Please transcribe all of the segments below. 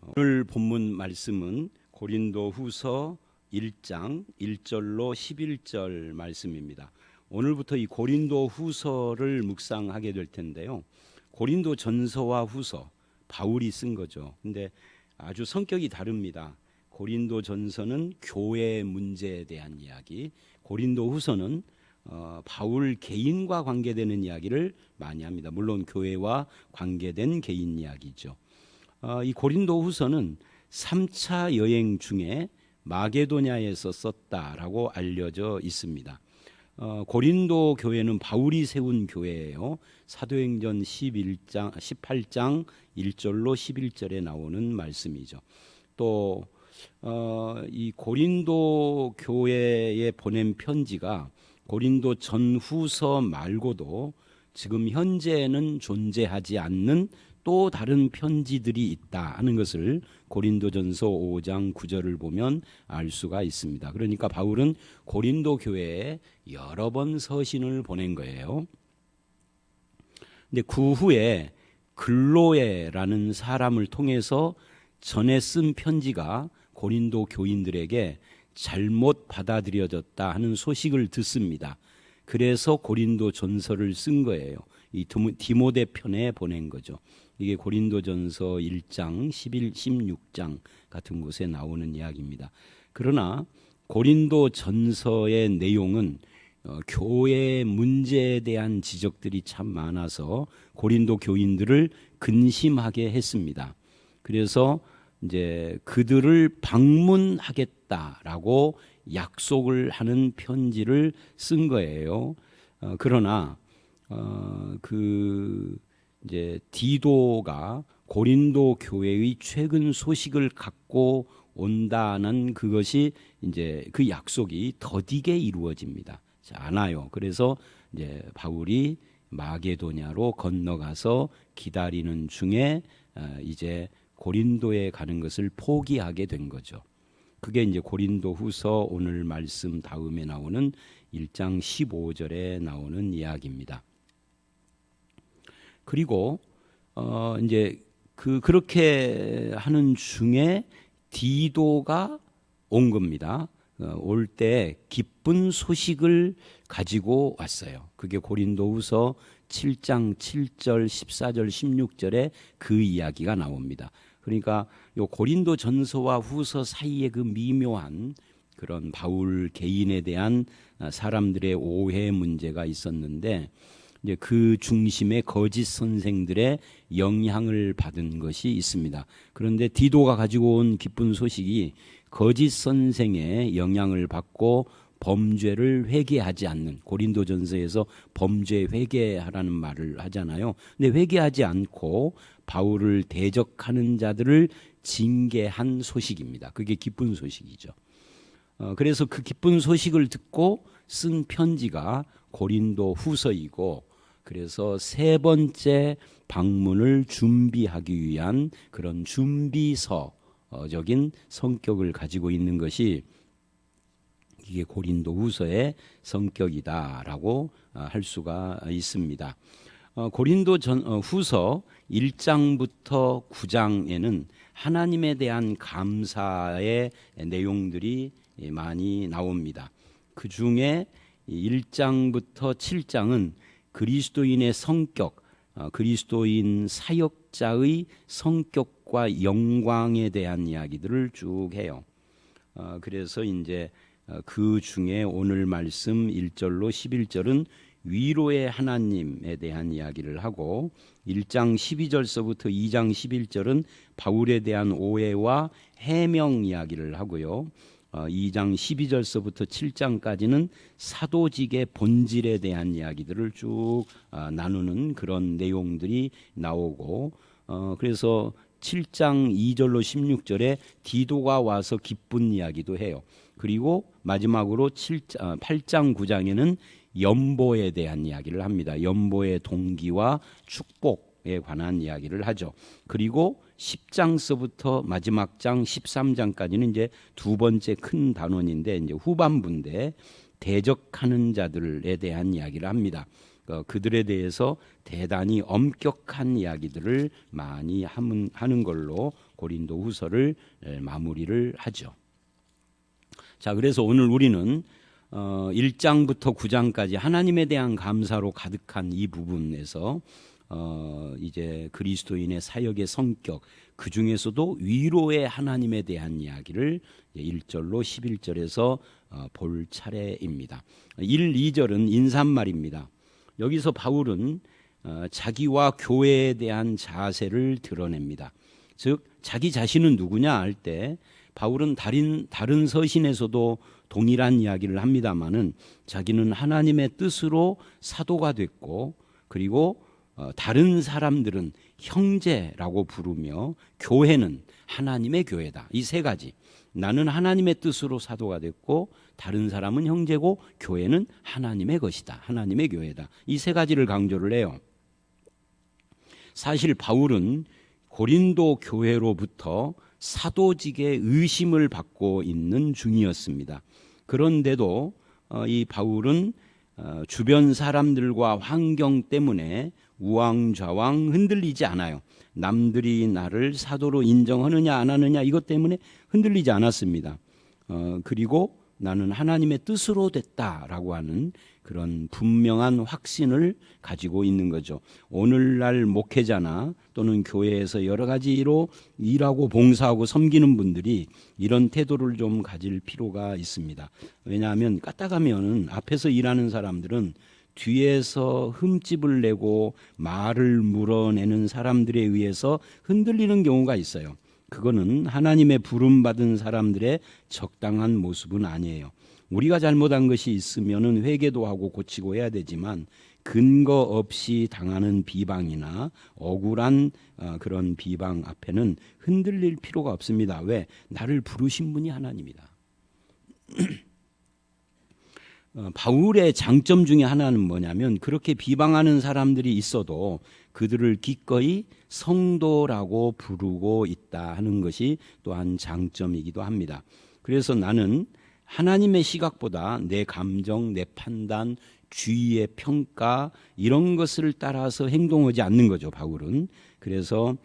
오늘 본문 말씀은 고린도후서 1장 1절로 11절 말씀입니다. 오늘부터 이 고린도후서를 묵상하게 될 텐데요. 고린도전서와 후서, 바울이 쓴 거죠. 근데 아주 성격이 다릅니다. 고린도전서는 교회 문제에 대한 이야기, 고린도후서는 바울 개인과 관계되는 이야기를 많이 합니다. 물론 교회와 관계된 개인 이야기죠. 이 고린도후서는 3차 여행 중에 마게도냐에서 썼다라고 알려져 있습니다. 고린도 교회는 바울이 세운 교회예요. 사도행전 18장 1절로 11절에 나오는 말씀이죠. 또 이 고린도 교회에 보낸 편지가 고린도 전후서 말고도 지금 현재는 존재하지 않는 또 다른 편지들이 있다 하는 것을 고린도전서 5장 9절을 보면 알 수가 있습니다. 그러니까 바울은 고린도 교회에 여러 번 서신을 보낸 거예요. 근데 그 후에 글로에라는 사람을 통해서 전에 쓴 편지가 고린도 교인들에게 잘못 받아들여졌다 하는 소식을 듣습니다. 그래서 고린도 전서를 쓴 거예요. 이 디모데 편에 보낸 거죠. 이게 고린도전서 1장, 11, 16장 같은 곳에 나오는 이야기입니다. 그러나 고린도전서의 내용은 교회 문제에 대한 지적들이 참 많아서 고린도 교인들을 근심하게 했습니다. 그래서 이제 그들을 방문하겠다라고 약속을 하는 편지를 쓴 거예요. 그러나 이제 디도가 고린도 교회의 최근 소식을 갖고 온다는 그것이 이제 그 약속이 더디게 이루어집니다. 않아요. 그래서 이제 바울이 마게도냐로 건너가서 기다리는 중에 이제 고린도에 가는 것을 포기하게 된 거죠. 그게 이제 고린도후서 오늘 말씀 다음에 나오는 1장 15절에 나오는 이야기입니다. 그리고 이제 그렇게 하는 중에 디도가 온 겁니다. 올 때 기쁜 소식을 가지고 왔어요. 그게 고린도후서 7장 7절, 14절, 16절에 그 이야기가 나옵니다. 그러니까 요 고린도전서와 후서 사이에 그 미묘한 그런 바울 개인에 대한 사람들의 오해 문제가 있었는데 이제 그 중심에 거짓 선생들의 영향을 받은 것이 있습니다. 그런데 디도가 가지고 온 기쁜 소식이 거짓 선생의 영향을 받고 범죄를 회개하지 않는, 고린도전서에서 범죄 회개하라는 말을 하잖아요. 근데 회개하지 않고 바울을 대적하는 자들을 징계한 소식입니다. 그게 기쁜 소식이죠. 그래서 그 기쁜 소식을 듣고 쓴 편지가 고린도 후서이고, 그래서 세 번째 방문을 준비하기 위한 그런 준비서적인 성격을 가지고 있는 것이 이게 고린도 후서의 성격이다라고 할 수가 있습니다. 고린도 후서 1장부터 9장에는 하나님에 대한 감사의 내용들이 많이 나옵니다. 그 중에 1장부터 7장은 그리스도인의 성격, 그리스도인 사역자의 성격과 영광에 대한 이야기들을 쭉 해요. 그래서 이제 그 중에 오늘 말씀 1절로 11절은 위로의 하나님에 대한 이야기를 하고, 1장 12절서부터 2장 11절은 바울에 대한 오해와 해명 이야기를 하고요. 2장 12절서부터 7장까지는 사도직의 본질에 대한 이야기들을 쭉 나누는 그런 내용들이 나오고, 그래서 7장 2절로 16절에 디도가 와서 기쁜 이야기도 해요. 그리고 마지막으로 8장 9장에는 연보에 대한 이야기를 합니다. 연보의 동기와 축복에 관한 이야기를 하죠. 그리고 10장서부터 마지막 장 13장까지는 이제 두 번째 큰 단원인데 이제 후반부인데 대적하는 자들에 대한 이야기를 합니다. 그들에 대해서 대단히 엄격한 이야기들을 많이 하는 걸로 고린도후서를 마무리를 하죠. 자, 그래서 오늘 우리는 1장부터 9장까지 하나님에 대한 감사로 가득한 이 부분에서 이제 그리스도인의 사역의 성격, 그 중에서도 위로의 하나님에 대한 이야기를 1절로 11절에서 볼 차례입니다. 1, 2절은 인사말입니다. 여기서 바울은 자기와 교회에 대한 자세를 드러냅니다. 즉 자기 자신은 누구냐 할 때 바울은 다른 서신에서도 동일한 이야기를 합니다마는 자기는 하나님의 뜻으로 사도가 됐고, 그리고 다른 사람들은 형제라고 부르며 교회는 하나님의 교회다. 이 세 가지. 나는 하나님의 뜻으로 사도가 됐고, 다른 사람은 형제고, 교회는 하나님의 것이다. 하나님의 교회다. 이 세 가지를 강조를 해요. 사실 바울은 고린도 교회로부터 사도직의 의심을 받고 있는 중이었습니다. 그런데도 이 바울은 주변 사람들과 환경 때문에 우왕좌왕 흔들리지 않아요. 남들이 나를 사도로 인정하느냐 안 하느냐 이것 때문에 흔들리지 않았습니다. 그리고 나는 하나님의 뜻으로 됐다라고 하는 그런 분명한 확신을 가지고 있는 거죠. 오늘날 목회자나 또는 교회에서 여러 가지로 일하고 봉사하고 섬기는 분들이 이런 태도를 좀 가질 필요가 있습니다. 왜냐하면 까딱하면 앞에서 일하는 사람들은 뒤에서 흠집을 내고 말을 물어내는 사람들에 의해서 흔들리는 경우가 있어요. 그거는 하나님의 부름받은 사람들의 적당한 모습은 아니에요. 우리가 잘못한 것이 있으면 회개도 하고 고치고 해야 되지만 근거 없이 당하는 비방이나 억울한 그런 비방 앞에는 흔들릴 필요가 없습니다. 왜? 나를 부르신 분이 하나님이다. 바울의 장점 중에 하나는 뭐냐면 그렇게 비방하는 사람들이 있어도 그들을 기꺼이 성도라고 부르고 있다 하는 것이 또한 장점이기도 합니다. 그래서 나는 하나님의 시각보다 내 감정, 내 판단, 주위의 평가 이런 것을 따라서 행동하지 않는 거죠. 바울은. 그래서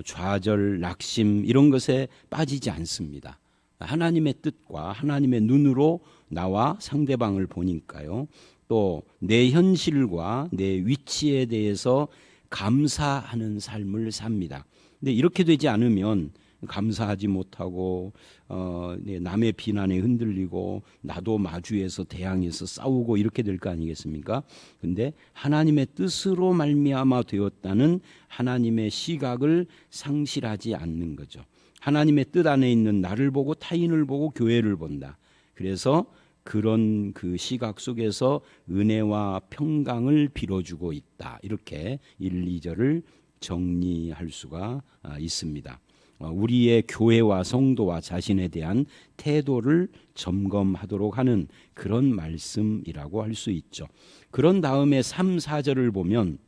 좌절, 낙심 이런 것에 빠지지 않습니다. 하나님의 뜻과 하나님의 눈으로 나와 상대방을 보니까요. 또 내 현실과 내 위치에 대해서 감사하는 삶을 삽니다. 근데 이렇게 되지 않으면 감사하지 못하고 남의 비난에 흔들리고 나도 마주해서 대항해서 싸우고 이렇게 될 거 아니겠습니까? 근데 하나님의 뜻으로 말미암아 되었다는 하나님의 시각을 상실하지 않는 거죠. 하나님의 뜻 안에 있는 나를 보고 타인을 보고 교회를 본다. 그래서 그런 그 시각 속에서 은혜와 평강을 빌어주고 있다. 이렇게 1, 2절을 정리할 수가 있습니다. 우리의 교회와 성도와 자신에 대한 태도를 점검하도록 하는 그런 말씀이라고 할 수 있죠. 그런 다음에 3, 4절을 보면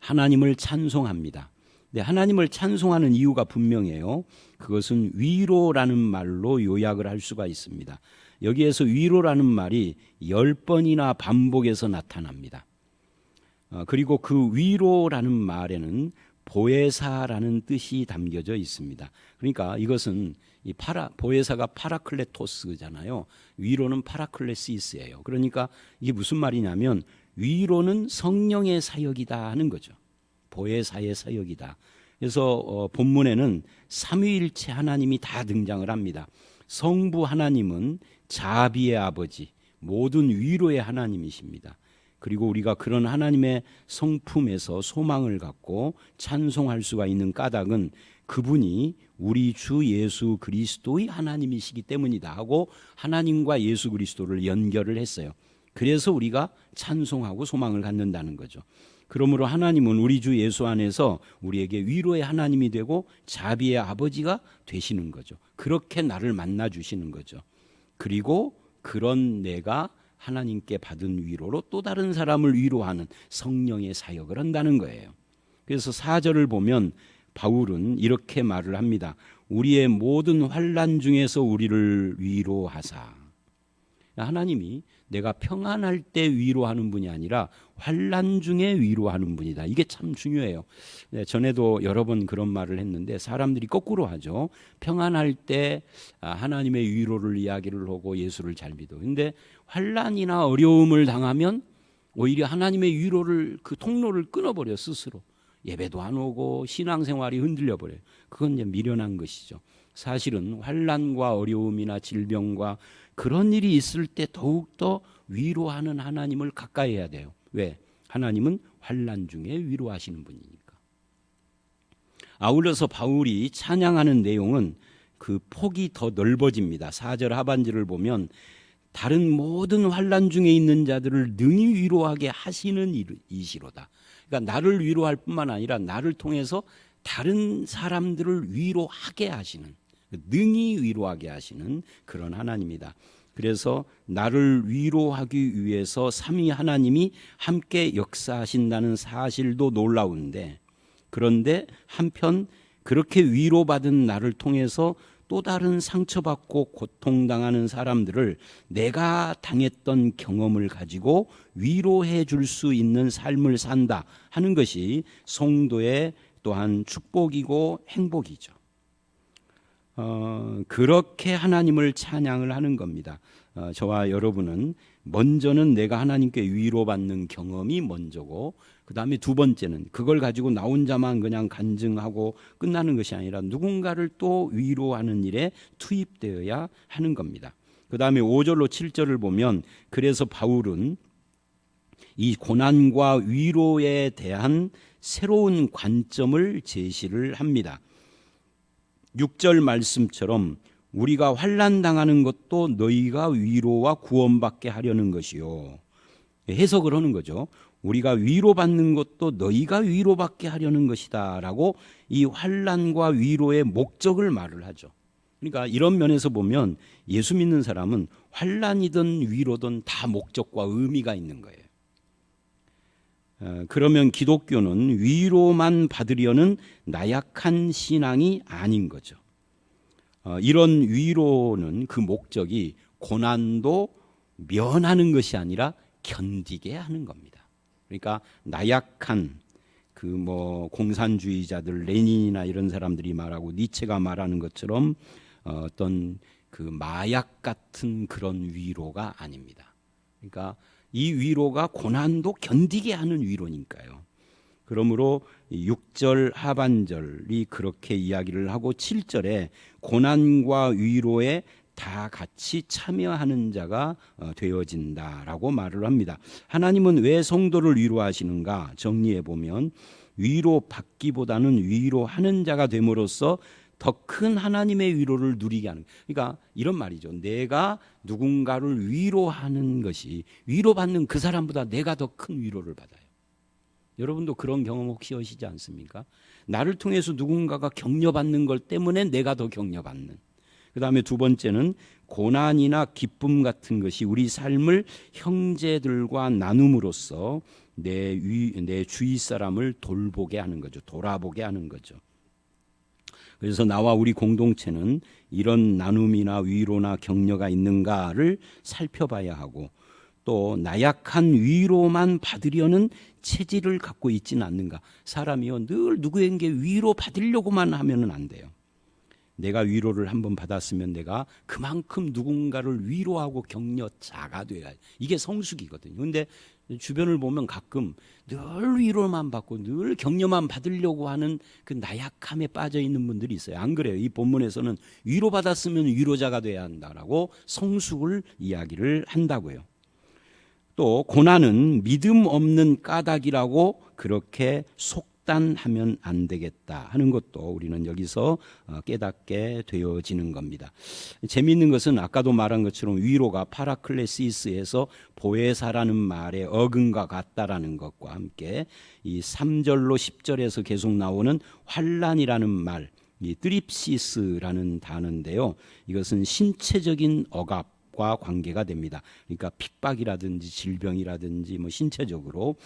하나님을 찬송합니다. 네, 하나님을 찬송하는 이유가 분명해요. 그것은 위로라는 말로 요약을 할 수가 있습니다. 여기에서 위로라는 말이 10번이나 반복해서 나타납니다. 그리고 그 위로라는 말에는 보혜사라는 뜻이 담겨져 있습니다. 그러니까 이것은 보혜사가 파라클레토스잖아요. 위로는 파라클레시스예요. 그러니까 이게 무슨 말이냐면 위로는 성령의 사역이다 하는 거죠. 보혜사의 사역이다. 그래서 본문에는 삼위일체 하나님이 다 등장을 합니다. 성부 하나님은 자비의 아버지, 모든 위로의 하나님이십니다. 그리고 우리가 그런 하나님의 성품에서 소망을 갖고 찬송할 수가 있는 까닭은 그분이 우리 주 예수 그리스도의 하나님이시기 때문이다 하고 하나님과 예수 그리스도를 연결을 했어요. 그래서 우리가 찬송하고 소망을 갖는다는 거죠. 그러므로 하나님은 우리 주 예수 안에서 우리에게 위로의 하나님이 되고 자비의 아버지가 되시는 거죠. 그렇게 나를 만나 주시는 거죠. 그리고 그런 내가 하나님께 받은 위로로 또 다른 사람을 위로하는 성령의 사역을 한다는 거예요. 그래서 4절을 보면 바울은 이렇게 말을 합니다. 우리의 모든 환난 중에서 우리를 위로하사. 하나님이 내가 평안할 때 위로하는 분이 아니라 환난 중에 위로하는 분이다. 이게 참 중요해요. 네, 전에도 여러 번 그런 말을 했는데 사람들이 거꾸로 하죠. 평안할 때 하나님의 위로를 이야기를 하고 예수를 잘 믿어. 근데 환난이나 어려움을 당하면 오히려 하나님의 위로를 그 통로를 끊어버려 스스로. 예배도 안 오고 신앙생활이 흔들려 버려요. 그건 이제 미련한 것이죠. 사실은 환난과 어려움이나 질병과 그런 일이 있을 때 더욱더 위로하는 하나님을 가까이 해야 돼요. 왜? 하나님은 환난 중에 위로하시는 분이니까. 아울러서 바울이 찬양하는 내용은 그 폭이 더 넓어집니다. 4절 하반절을 보면 다른 모든 환난 중에 있는 자들을 능히 위로하게 하시는 이시로다. 그러니까 나를 위로할 뿐만 아니라 나를 통해서 다른 사람들을 위로하게 하시는, 능히 위로하게 하시는 그런 하나님이다. 그래서 나를 위로하기 위해서 삼위 하나님이 함께 역사하신다는 사실도 놀라운데, 그런데 한편 그렇게 위로받은 나를 통해서 또 다른 상처받고 고통당하는 사람들을 내가 당했던 경험을 가지고 위로해 줄 수 있는 삶을 산다 하는 것이 성도의 또한 축복이고 행복이죠. 그렇게 하나님을 찬양을 하는 겁니다. 저와 여러분은 먼저는 내가 하나님께 위로받는 경험이 먼저고, 그 다음에 두 번째는 그걸 가지고 나 혼자만 그냥 간증하고 끝나는 것이 아니라 누군가를 또 위로하는 일에 투입되어야 하는 겁니다. 그 다음에 5절로 7절을 보면 그래서 바울은 이 고난과 위로에 대한 새로운 관점을 제시를 합니다. 6절 말씀처럼 우리가 환난 당하는 것도 너희가 위로와 구원받게 하려는 것이요. 해석을 하는 거죠. 우리가 위로받는 것도 너희가 위로받게 하려는 것이다 라고 이 환난과 위로의 목적을 말을 하죠. 그러니까 이런 면에서 보면 예수 믿는 사람은 환난이든 위로든 다 목적과 의미가 있는 거예요. 그러면 기독교는 위로만 받으려는 나약한 신앙이 아닌 거죠. 이런 위로는 그 목적이 고난도 면하는 것이 아니라 견디게 하는 겁니다. 그러니까 나약한 그 공산주의자들 레닌이나 이런 사람들이 말하고 니체가 말하는 것처럼 어떤 그 마약 같은 그런 위로가 아닙니다. 그러니까 이 위로가 고난도 견디게 하는 위로니까요. 그러므로 6절 하반절이 그렇게 이야기를 하고 7절에 고난과 위로에 다 같이 참여하는 자가 되어진다라고 말을 합니다. 하나님은 왜 성도를 위로하시는가? 정리해 보면 위로받기보다는 위로하는 자가 됨으로써 더 큰 하나님의 위로를 누리게 하는, 그러니까 이런 말이죠. 내가 누군가를 위로하는 것이 위로받는 그 사람보다 내가 더 큰 위로를 받아요. 여러분도 그런 경험 혹시 하시지 않습니까? 나를 통해서 누군가가 격려받는 것 때문에 내가 더 격려받는. 그 다음에 두 번째는 고난이나 기쁨 같은 것이 우리 삶을 형제들과 나눔으로써 내 주위 사람을 돌보게 하는 거죠. 돌아보게 하는 거죠. 그래서 나와 우리 공동체는 이런 나눔이나 위로나 격려가 있는가를 살펴봐야 하고, 또 나약한 위로만 받으려는 체질을 갖고 있지는 않는가. 사람이요 늘 누구에게 위로 받으려고만 하면은 안 돼요. 내가 위로를 한번 받았으면 내가 그만큼 누군가를 위로하고 격려자가 돼야, 이게 성숙이거든요. 그런데 주변을 보면 가끔 늘 위로만 받고 늘 격려만 받으려고 하는 그 나약함에 빠져 있는 분들이 있어요. 안 그래요? 이 본문에서는 위로받았으면 위로자가 돼야 한다라고 성숙을 이야기를 한다고요. 또 고난은 믿음 없는 까닭이라고 그렇게 속단하면 안 되겠다 하는 것도 우리는 여기서 깨닫게 되어지는 겁니다. 재미있는 것은 아까도 말한 것처럼 위로가 파라클레시스에서 보혜사라는 말의 어근과 같다라는 것과 함께 이 3절로 10절에서 계속 나오는 환난이라는 말, 이 트립시스라는 단어인데요. 이것은 신체적인 억압과 관계가 됩니다. 그러니까 핍박이라든지 질병이라든지 신체적으로.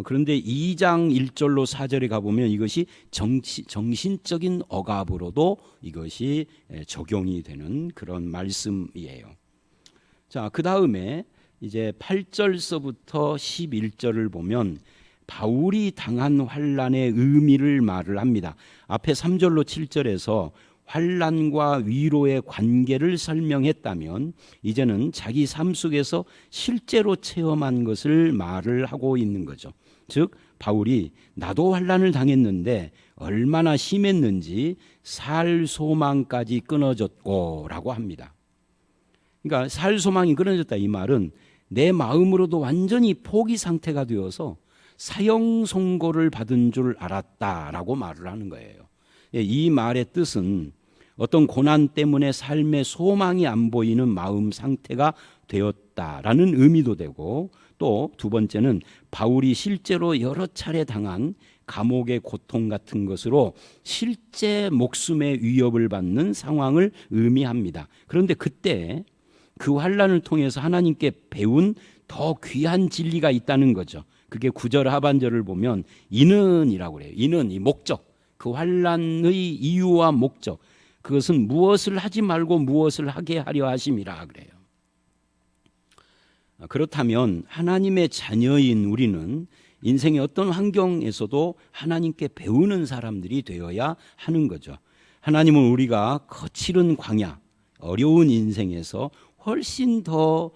그런데 2장 1절로 4절에 가보면 이것이 정신적인 억압으로도 이것이 적용이 되는 그런 말씀이에요. 자, 그 다음에 이제 8절서부터 11절을 보면 바울이 당한 환난의 의미를 말을 합니다. 앞에 3절로 7절에서 환난과 위로의 관계를 설명했다면 이제는 자기 삶 속에서 실제로 체험한 것을 말을 하고 있는 거죠. 즉 바울이 나도 환난을 당했는데 얼마나 심했는지 살 소망까지 끊어졌고 라고 합니다. 그러니까 살 소망이 끊어졌다 이 말은 내 마음으로도 완전히 포기 상태가 되어서 사형 선고를 받은 줄 알았다라고 말을 하는 거예요. 이 말의 뜻은 어떤 고난 때문에 삶의 소망이 안 보이는 마음 상태가 되었다라는 의미도 되고, 또 두 번째는 바울이 실제로 여러 차례 당한 감옥의 고통 같은 것으로 실제 목숨의 위협을 받는 상황을 의미합니다. 그런데 그때 그 환난을 통해서 하나님께 배운 더 귀한 진리가 있다는 거죠. 그게 9절 하반절을 보면 이는이라고 그래요. 이는, 이 목적, 그 환난의 이유와 목적, 그것은 무엇을 하지 말고 무엇을 하게 하려 하심이라 그래요. 그렇다면 하나님의 자녀인 우리는 인생의 어떤 환경에서도 하나님께 배우는 사람들이 되어야 하는 거죠. 하나님은 우리가 거칠은 광야, 어려운 인생에서 훨씬 더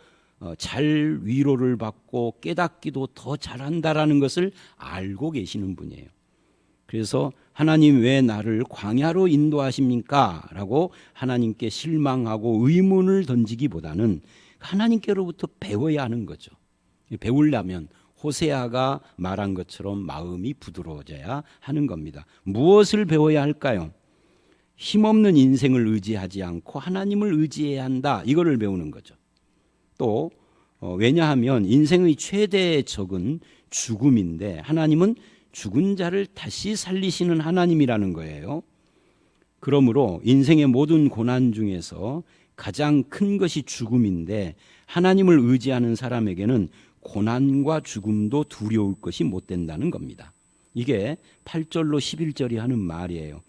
잘 위로를 받고 깨닫기도 더 잘한다라는 것을 알고 계시는 분이에요. 그래서 하나님 왜 나를 광야로 인도하십니까? 라고 하나님께 실망하고 의문을 던지기보다는 하나님께로부터 배워야 하는 거죠. 배우려면 호세아가 말한 것처럼 마음이 부드러워져야 하는 겁니다. 무엇을 배워야 할까요? 힘없는 인생을 의지하지 않고 하나님을 의지해야 한다. 이거를 배우는 거죠. 또 왜냐하면 인생의 최대의 적은 죽음인데 하나님은 죽은 자를 다시 살리시는 하나님이라는 거예요. 그러므로 인생의 모든 고난 중에서 가장 큰 것이 죽음인데 하나님을 의지하는 사람에게는 고난과 죽음도 두려울 것이 못 된다는 겁니다. 이게 8절로 11절이 하는 말이에요.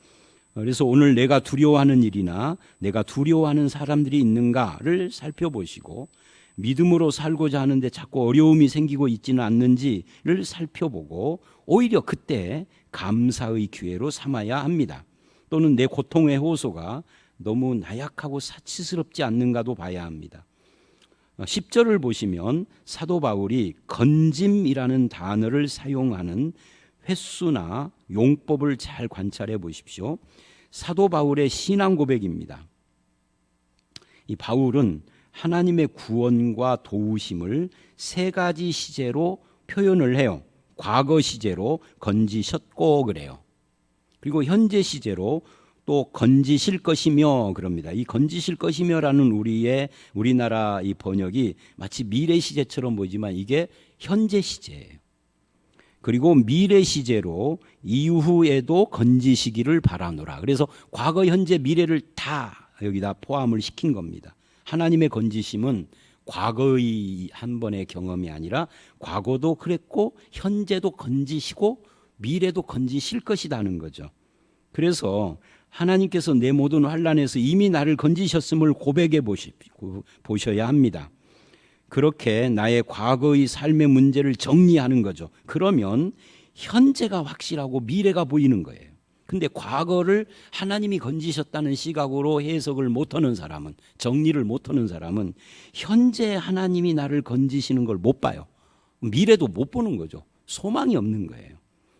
그래서 오늘 내가 두려워하는 일이나 내가 두려워하는 사람들이 있는가를 살펴보시고 믿음으로 살고자 하는데 자꾸 어려움이 생기고 있지는 않는지를 살펴보고 오히려 그때 감사의 기회로 삼아야 합니다. 또는 내 고통의 호소가 너무 나약하고 사치스럽지 않는가도 봐야 합니다. 10절을 보시면 사도 바울이 건짐이라는 단어를 사용하는 횟수나 용법을 잘 관찰해 보십시오. 사도 바울의 신앙 고백입니다. 이 바울은 하나님의 구원과 도우심을 세 가지 시제로 표현을 해요. 과거 시제로 건지셨고 그래요. 그리고 현재 시제로 또 건지실 것이며 그럽니다. 이 건지실 것이며라는 우리나라 이 번역이 마치 미래 시제처럼 보이지만 이게 현재 시제예요. 그리고 미래 시제로 이후에도 건지시기를 바라노라. 그래서 과거, 현재, 미래를 다 여기다 포함을 시킨 겁니다. 하나님의 건지심은 과거의 한 번의 경험이 아니라 과거도 그랬고 현재도 건지시고 미래도 건지실 것이라는 거죠. 그래서 하나님께서 내 모든 환난에서 이미 나를 건지셨음을 고백해 보셔야 합니다. 그렇게 나의 과거의 삶의 문제를 정리하는 거죠. 그러면 현재가 확실하고 미래가 보이는 거예요. 근데 과거를 하나님이 건지셨다는 시각으로 해석을 못하는 사람은, 정리를 못하는 사람은 현재 하나님이 나를 건지시는 걸 못 봐요. 미래도 못 보는 거죠. 소망이 없는 거예요.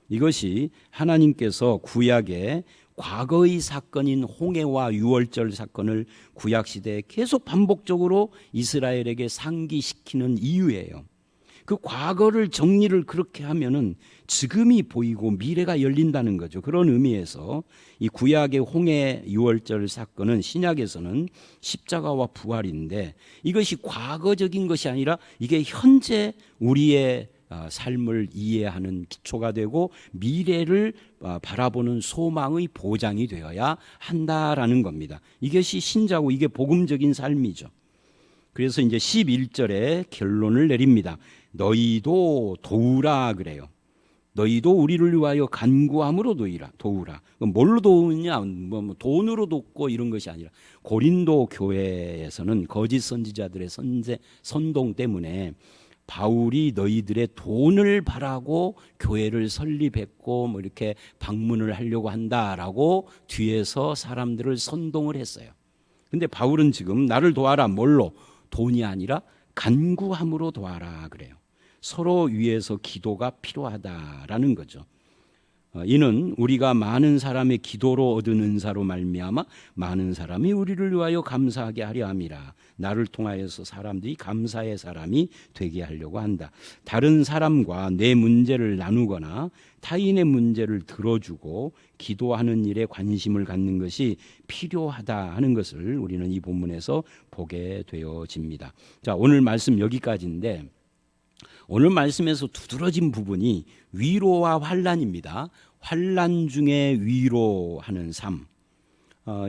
이것이 하나님께서 구약에 과거의 사건인 홍해와 유월절 사건을 구약시대에 계속 반복적으로 이스라엘에게 상기시키는 이유예요. 그 과거를 정리를 그렇게 하면은 지금이 보이고 미래가 열린다는 거죠. 그런 의미에서 이 구약의 홍해 유월절 사건은 신약에서는 십자가와 부활인데 이것이 과거적인 것이 아니라 이게 현재 우리의 삶을 이해하는 기초가 되고 미래를 바라보는 소망의 보장이 되어야 한다라는 겁니다. 이것이 신자고 이게 복음적인 삶이죠. 그래서 이제 11절에 결론을 내립니다. 너희도 도우라 그래요. 너희도 우리를 위하여 간구함으로 도우라. 뭘로 도우냐? 돈으로 돕고 이런 것이 아니라 고린도 교회에서는 거짓 선지자들의 선동 때문에 바울이 너희들의 돈을 바라고 교회를 설립했고 이렇게 방문을 하려고 한다라고 뒤에서 사람들을 선동을 했어요. 근데 바울은 지금 나를 도와라. 뭘로? 돈이 아니라 간구함으로 도와라 그래요. 서로 위해서 기도가 필요하다라는 거죠. 이는 우리가 많은 사람의 기도로 얻은 은사로 말미암아 많은 사람이 우리를 위하여 감사하게 하려 함이라. 나를 통하여서 사람들이 감사의 사람이 되게 하려고 한다. 다른 사람과 내 문제를 나누거나 타인의 문제를 들어주고 기도하는 일에 관심을 갖는 것이 필요하다 하는 것을 우리는 이 본문에서 보게 되어집니다. 자, 오늘 말씀 여기까지인데 오늘 말씀에서 두드러진 부분이 위로와 환난입니다. 환난 중에 위로하는 삶.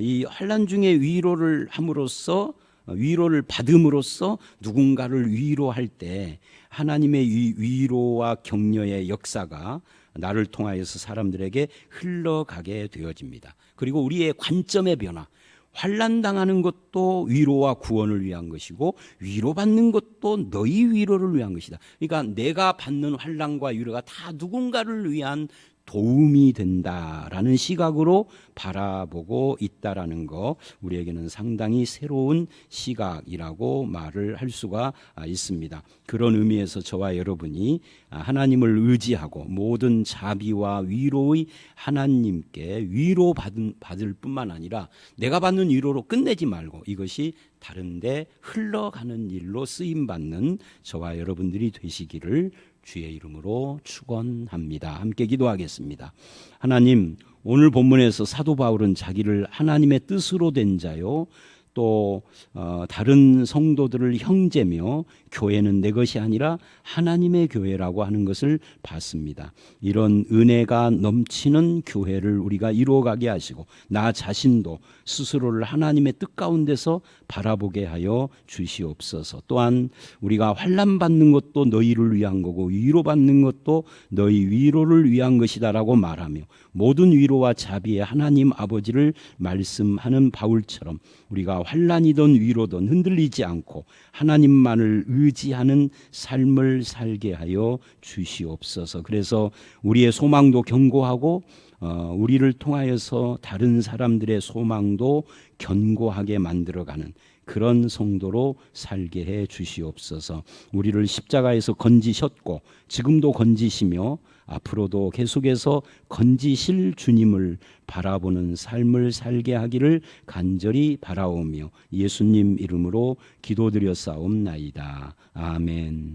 이 환난 중에 위로를 함으로써 위로를 받음으로써 누군가를 위로할 때 하나님의 위로와 격려의 역사가 나를 통하여서 사람들에게 흘러가게 되어집니다. 그리고 우리의 관점의 변화. 환난당하는 것도 위로와 구원을 위한 것이고 위로받는 것도 너희 위로를 위한 것이다. 그러니까 내가 받는 환난과 위로가 다 누군가를 위한 도움이 된다라는 시각으로 바라보고 있다라는 거, 우리에게는 상당히 새로운 시각이라고 말을 할 수가 있습니다. 그런 의미에서 저와 여러분이 하나님을 의지하고 모든 자비와 위로의 하나님께 위로받을 뿐만 아니라 내가 받는 위로로 끝내지 말고 이것이 다른데 흘러가는 일로 쓰임받는 저와 여러분들이 되시기를 주의 이름으로 축원합니다. 함께 기도하겠습니다. 하나님, 오늘 본문에서 사도 바울은 자기를 하나님의 뜻으로 된 자요, 또 다른 성도들을 형제며 교회는 내 것이 아니라 하나님의 교회라고 하는 것을 봤습니다. 이런 은혜가 넘치는 교회를 우리가 이루어가게 하시고 나 자신도 스스로를 하나님의 뜻 가운데서 바라보게 하여 주시옵소서. 또한 우리가 환난받는 것도 너희를 위한 거고 위로받는 것도 너희 위로를 위한 것이다라고 말하며 모든 위로와 자비의 하나님 아버지를 말씀하는 바울처럼 우리가 환난이든 위로든 흔들리지 않고 하나님만을 의지하는 삶을 살게 하여 주시옵소서. 그래서 우리의 소망도 견고하고 우리를 통하여서 다른 사람들의 소망도 견고하게 만들어가는 그런 성도로 살게 해 주시옵소서. 우리를 십자가에서 건지셨고 지금도 건지시며 앞으로도 계속해서 건지실 주님을 바라보는 삶을 살게 하기를 간절히 바라오며 예수님 이름으로 기도드렸사옵나이다. 아멘.